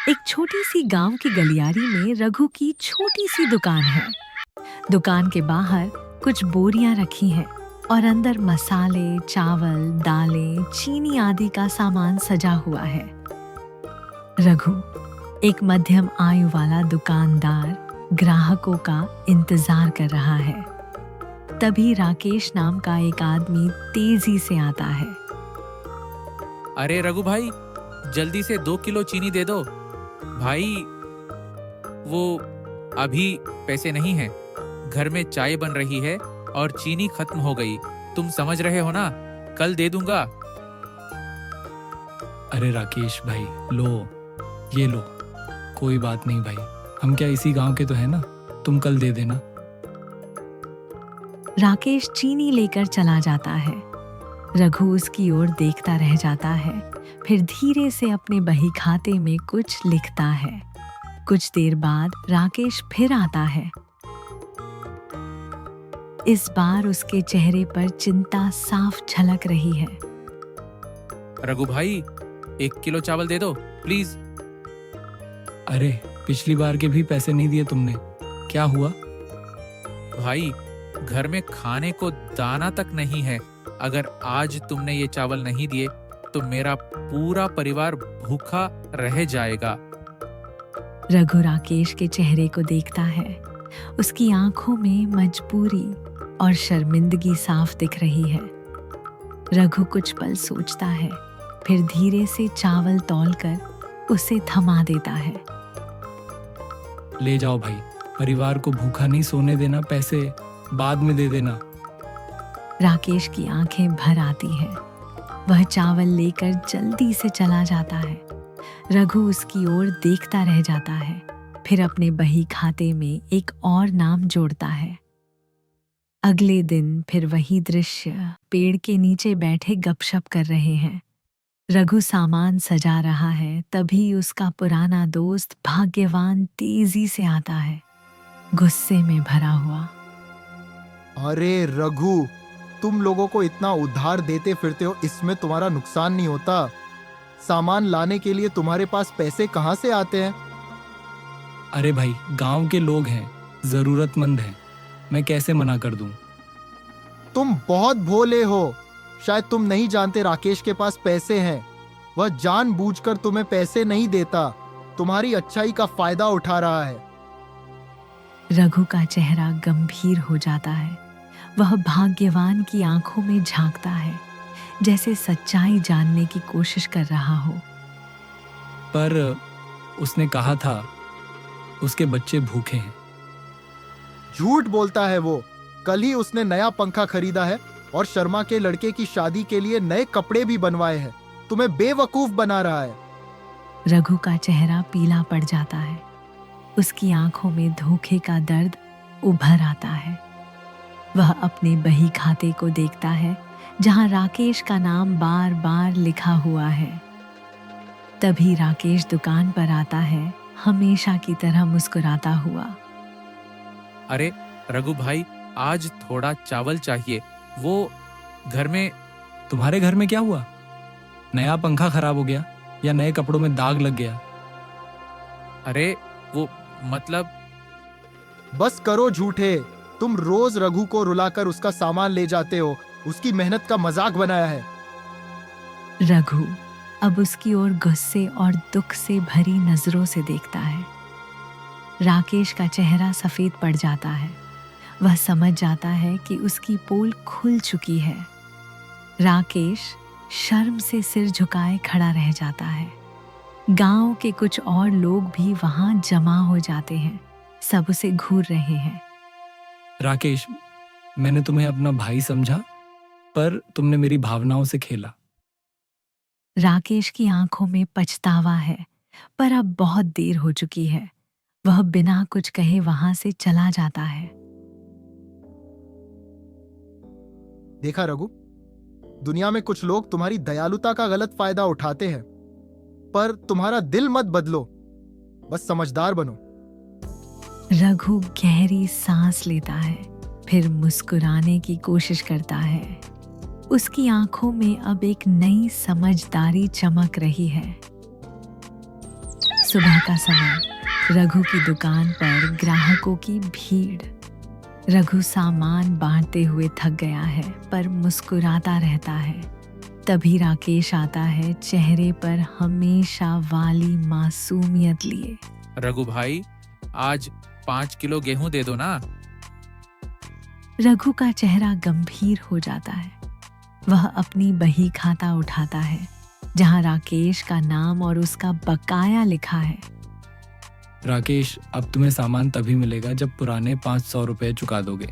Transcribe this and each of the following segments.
एक छोटी सी गांव की गलियारी में रघु की छोटी सी दुकान है। दुकान के बाहर कुछ बोरियां रखी हैं और अंदर मसाले, चावल, दालें, चीनी आदि का सामान सजा हुआ है। रघु, एक मध्यम आयु वाला दुकानदार, ग्राहकों का इंतजार कर रहा है। तभी राकेश नाम का एक आदमी तेजी से आता है। अरे रघु भाई, जल्दी से 2 किलो चीनी दे दो। भाई, वो अभी पैसे नहीं हैं। घर में चाय बन रही है और चीनी खत्म हो गई। तुम समझ रहे हो ना, कल दे दूंगा। अरे राकेश भाई, लो, ये लो, कोई बात नहीं भाई, हम क्या इसी गांव के तो है ना, तुम कल दे देना। राकेश चीनी लेकर चला जाता है। रघु उसकी ओर देखता रह जाता है, फिर धीरे से अपने बही खाते में कुछ लिखता है। कुछ देर बाद राकेश फिर आता है। इस बार उसके चेहरे पर चिंता साफ झलक रही है। रघु भाई, 1 किलो चावल दे दो प्लीज। अरे, पिछली बार के भी पैसे नहीं दिए तुमने, क्या हुआ? भाई, घर में खाने को दाना तक नहीं है। अगर आज तुमने ये चावल नहीं दिए तो मेरा पूरा परिवार भूखा रह जाएगा। रघु राकेश के चेहरे को देखता है। उसकी आंखों में मजबूरी और शर्मिंदगी साफ दिख रही है। रघु कुछ पल सोचता है, फिर धीरे से चावल तौलकर उसे थमा देता है। ले जाओ भाई, परिवार को भूखा नहीं सोने देना, पैसे बाद में दे देना। राकेश की आंखें भर आती हैं। वह चावल लेकर जल्दी से चला जाता है। रघु उसकी ओर देखता रह जाता है, फिर अपने बही खाते में एक और नाम जोड़ता है। अगले दिन फिर वही दृश्य, पेड़ के नीचे बैठे गपशप कर रहे हैं। रघु सामान सजा रहा है, तभी उसका पुराना दोस्त भाग्यवान तेजी से आता है, गुस्से में भरा हुआ। अरे रघु, तुम लोगों को इतना उधार देते फिरते हो, इसमें तुम्हारा नुकसान नहीं होता? सामान लाने के लिए तुम्हारे पास पैसे कहाँ से आते हैं? अरे भाई, गांव के लोग हैं, जरूरतमंद हैं, मैं कैसे मना कर दूं? तुम बहुत भोले हो। शायद तुम नहीं जानते राकेश के पास पैसे हैं। वह जानबूझकर तुम्हें पैसे नहीं देता, तुम्हारी अच्छाई का फायदा उठा रहा है। रघु का चेहरा गंभीर हो जाता है। वह भाग्यवान की आंखों में झांकता है, जैसे सच्चाई जानने की कोशिश कर रहा हो। पर उसने कहा था उसके बच्चे भूखे हैं। झूठ बोलता है वो। कल ही उसने नया पंखा खरीदा है और शर्मा के लड़के की शादी के लिए नए कपड़े भी बनवाए हैं। तुम्हें बेवकूफ बना रहा है। रघु का चेहरा पीला पड़ जाता है। उसकी आंखों में धोखे का दर्द उभर आता है। वह अपने बही खाते को देखता है, जहां राकेश का नाम बार बार लिखा हुआ है। तभी राकेश दुकान पर आता है, हमेशा की तरह मुस्कुराता हुआ। अरे रघु भाई, आज थोड़ा चावल चाहिए। वो घर में। तुम्हारे घर में क्या हुआ? नया पंखा खराब हो गया या नए कपड़ों में दाग लग गया? अरे वो मतलब। बस करो झूठे। तुम रोज रघु को रुलाकर उसका सामान ले जाते हो, उसकी मेहनत का मजाक बनाया है। रघु अब उसकी ओर गुस्से और दुख से भरी नजरों से देखता है। राकेश का चेहरा सफेद पड़ जाता है। वह समझ जाता है कि उसकी पोल खुल चुकी है। राकेश शर्म से सिर झुकाए खड़ा रह जाता है। गांव के कुछ और लोग भी वहां जमा हो जाते हैं। सब उसे घूर रहे हैं। राकेश, मैंने तुम्हें अपना भाई समझा, पर तुमने मेरी भावनाओं से खेला। राकेश की आंखों में पछतावा है, पर अब बहुत देर हो चुकी है। वह बिना कुछ कहे वहां से चला जाता है। देखा रघु, दुनिया में कुछ लोग तुम्हारी दयालुता का गलत फायदा उठाते हैं, पर तुम्हारा दिल मत बदलो, बस समझदार बनो। रघु गहरी सांस लेता है, फिर मुस्कुराने की कोशिश करता है। उसकी आंखों में अब एक नई समझदारी चमक रही है। सुबह का समय, रघु की दुकान पर ग्राहकों की भीड़। रघु सामान बांटते हुए थक गया है पर मुस्कुराता रहता है। तभी राकेश आता है, चेहरे पर हमेशा वाली मासूमियत लिए। रघु भाई, आज 5 किलो गेहूं दे दो ना। रघु का चेहरा गंभीर हो जाता है। वह अपनी बही खाता उठाता है जहां राकेश का नाम और उसका बकाया लिखा है। राकेश, अब तुम्हें सामान तभी मिलेगा जब पुराने 500 रुपए चुका दोगे।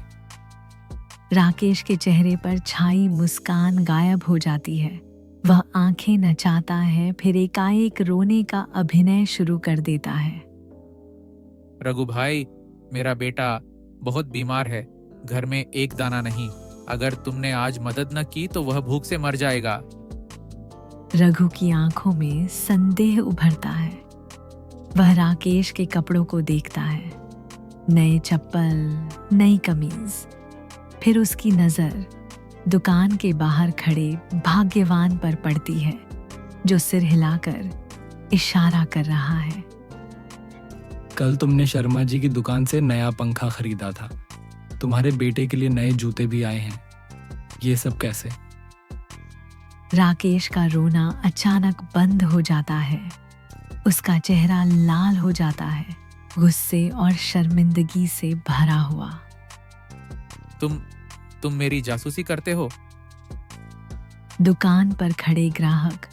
राकेश के चेहरे पर छाई मुस्कान गायब हो जाती है। वह आंखें नचाता है, फिर एकाएक रोने का अभिनय शुरू कर देता है। रघु भाई, मेरा बेटा बहुत बीमार है, घर में एक दाना नहीं। अगर तुमने आज मदद न की तो वह भूख से मर जाएगा। रघु की आंखों में संदेह उभरता है। वह राकेश के कपड़ों को देखता है, नए चप्पल, नई कमीज। फिर उसकी नजर दुकान के बाहर खड़े भाग्यवान पर पड़ती है जो सिर हिलाकर इशारा कर रहा है। कल तुमने शर्मा जी की दुकान से नया पंखा खरीदा था। तुम्हारे बेटे के लिए नए जूते भी आए हैं। ये सब कैसे? राकेश का रोना अचानक बंद हो जाता है। उसका चेहरा लाल हो जाता है, गुस्से और शर्मिंदगी से भरा हुआ। तुम मेरी जासूसी करते हो? दुकान पर खड़े ग्राहक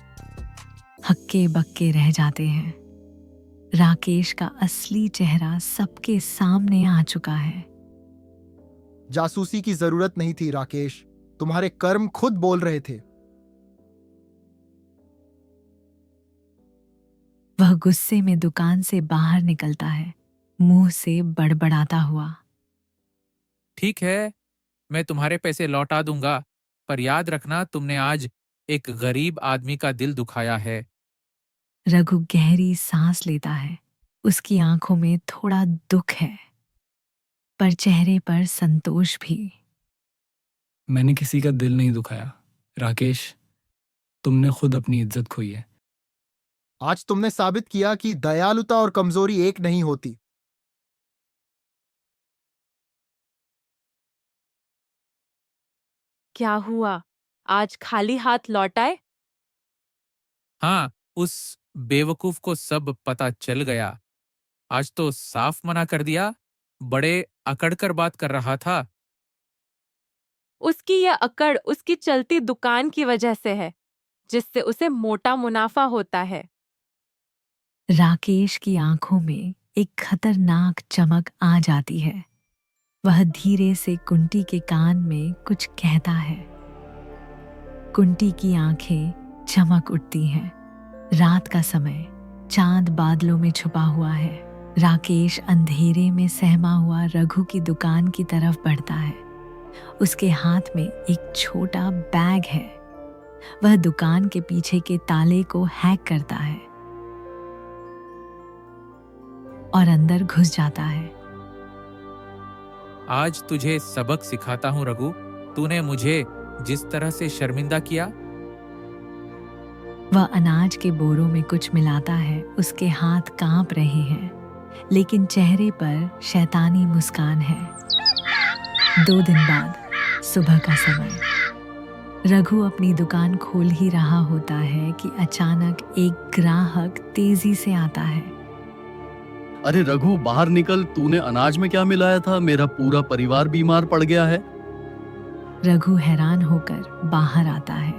हक्के बक्के रह जाते हैं। राकेश का असली चेहरा सबके सामने आ चुका है। जासूसी की जरूरत नहीं थी राकेश, तुम्हारे कर्म खुद बोल रहे थे। वह गुस्से में दुकान से बाहर निकलता है, मुंह से बड़बड़ाता हुआ। ठीक है, मैं तुम्हारे पैसे लौटा दूंगा, पर याद रखना तुमने आज एक गरीब आदमी का दिल दुखाया है। रघु गहरी सांस लेता है। उसकी आंखों में थोड़ा दुख है पर चेहरे पर संतोष भी। मैंने किसी का दिल नहीं दुखाया। राकेश, तुमने खुद अपनी इज्जत खोई है। आज तुमने साबित किया कि दयालुता और कमजोरी एक नहीं होती। क्या हुआ? आज खाली हाथ लौट आए? हाँ, उस बेवकूफ को सब पता चल गया। आज तो साफ मना कर दिया। बड़े अकड़ कर बात कर रहा था। उसकी यह अकड़ उसकी चलती दुकान की वजह से है, जिससे उसे मोटा मुनाफा होता है। राकेश की आंखों में एक खतरनाक चमक आ जाती है। वह धीरे से कुंती के कान में कुछ कहता है। कुंती की आंखें चमक उठती हैं। रात का समय, चांद बादलों में छुपा हुआ है। राकेश अंधेरे में सहमा हुआ रघु की दुकान की तरफ बढ़ता है। उसके हाथ में एक छोटा बैग है। वह दुकान के पीछे के ताले को हैक करता है और अंदर घुस जाता है। आज तुझे सबक सिखाता हूँ रघु। तूने मुझे जिस तरह से शर्मिंदा किया। वह अनाज के बोरों में कुछ मिलाता है। उसके हाथ कांप रहे हैं, लेकिन चेहरे पर शैतानी मुस्कान है। 2 दिन बाद, सुबह का समय, रघु अपनी दुकान खोल ही रहा होता है कि अचानक एक ग्राहक तेजी से आता है। अरे रघु, बाहर निकल। तूने अनाज में क्या मिलाया था? मेरा पूरा परिवार बीमार पड़ गया है। रघु हैरान होकर बाहर आता है।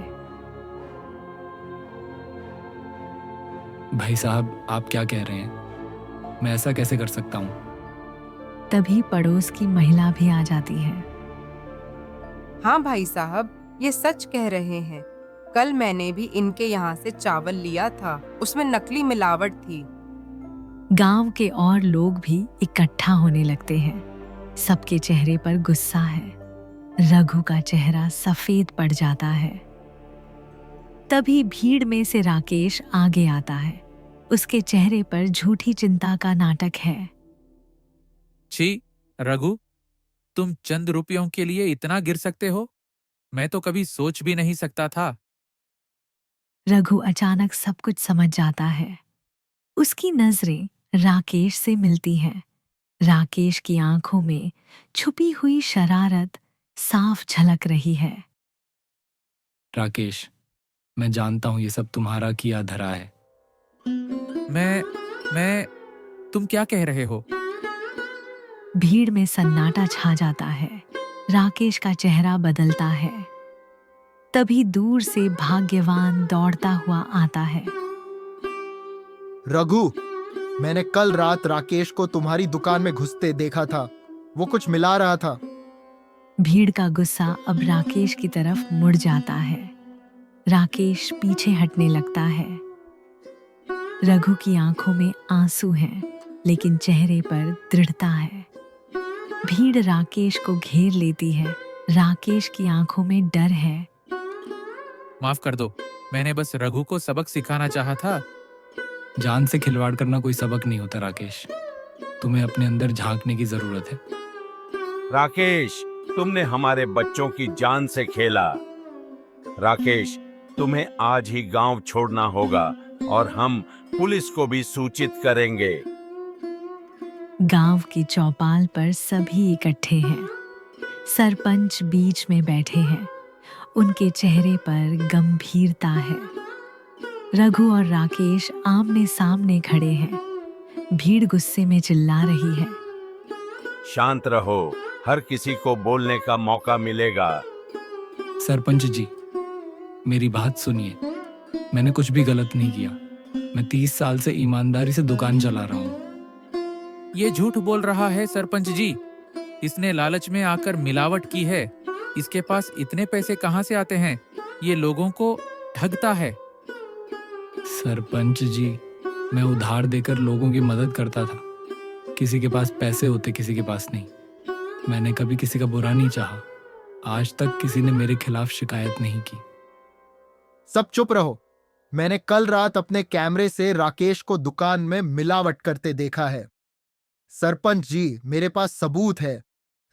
भाई साहब, आप क्या कह रहे हैं? मैं ऐसा कैसे कर सकता हूँ? तभी पड़ोस की महिला भी आ जाती है। हाँ भाई साहब, ये सच कह रहे हैं। कल मैंने भी इनके यहाँ से चावल लिया था, उसमें नकली मिलावट थी। गांव के और लोग भी इकट्ठा होने लगते हैं। सबके चेहरे पर गुस्सा है। रघु का चेहरा सफेद पड़ जाता है। तभी भीड़ में से राकेश आगे आता है। उसके चेहरे पर झूठी चिंता का नाटक है। छी रघु, तुम चंद रुपयों के लिए इतना गिर सकते हो? मैं तो कभी सोच भी नहीं सकता था। रघु अचानक सब कुछ समझ जाता है। उसकी नजरें राकेश से मिलती हैं। राकेश की आंखों में छुपी हुई शरारत साफ झलक रही है। राकेश, मैं जानता हूँ ये सब तुम्हारा किया धरा है। मैं तुम क्या कह रहे हो? भीड़ में सन्नाटा छा जाता है। राकेश का चेहरा बदलता है। तभी दूर से भाग्यवान दौड़ता हुआ आता है। रघु, मैंने कल रात राकेश को तुम्हारी दुकान में घुसते देखा था। वो कुछ मिला रहा था। भीड़ का गुस्सा अब राकेश की तरफ मुड़ जाता है। राकेश पीछे हटने लगता है। रघु की आंखों में आंसू हैं, लेकिन चेहरे पर दृढ़ता है। भीड़ राकेश को घेर लेती है। राकेश की आंखों में डर है। माफ कर दो, मैंने बस रघु को सबक सिखाना चाहा था। जान से खिलवाड़ करना कोई सबक नहीं होता राकेश। तुम्हें अपने अंदर झांकने की जरूरत है। राकेश, तुमने हमारे बच्चों की जान से खेला। राकेश, तुम्हें आज ही गांव छोड़ना होगा और हम पुलिस को भी सूचित करेंगे। गांव की चौपाल पर सभी इकट्ठे हैं। सरपंच बीच में बैठे हैं। उनके चेहरे पर गंभीरता है। रघु और राकेश आमने सामने खड़े हैं। भीड़ गुस्से में चिल्ला रही है। शांत रहो, हर किसी को बोलने का मौका मिलेगा। सरपंच जी, मेरी बात सुनिए। मैंने कुछ भी गलत नहीं किया। मैं 30 साल से ईमानदारी से दुकान चला रहा हूँ। ये झूठ बोल रहा है सरपंच जी। इसने लालच में आकर मिलावट की है। इसके पास इतने पैसे कहाँ से आते हैं? ये लोगों को ठगता है। सरपंच जी, मैं उधार देकर लोगों की मदद करता था। किसी के पास पैसे होते, किसी के पास नहीं। मैंने कभी किसी का बुरा नहीं चाहा। आज तक किसी ने मेरे खिलाफ शिकायत नहीं की। सब चुप रहो। मैंने कल रात अपने कैमरे से राकेश को दुकान में मिलावट करते देखा है। सरपंच जी, मेरे पास सबूत है।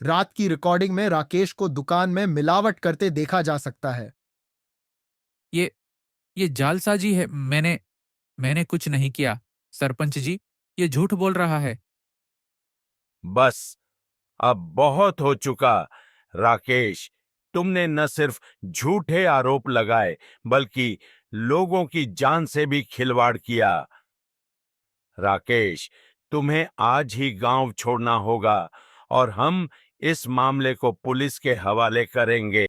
रात की रिकॉर्डिंग में राकेश को दुकान में मिलावट करते देखा जा सकता है। ये जालसाजी है। मैंने कुछ नहीं किया। सरपंच जी, ये झूठ बोल रहा है। बस, अब बहुत हो चुका। राकेश, तुमने न सिर्फ झूठे आरोप लगाए, बल्कि लोगों की जान से भी खिलवाड़ किया। राकेश, तुम्हें आज ही गांव छोड़ना होगा और हम इस मामले को पुलिस के हवाले करेंगे।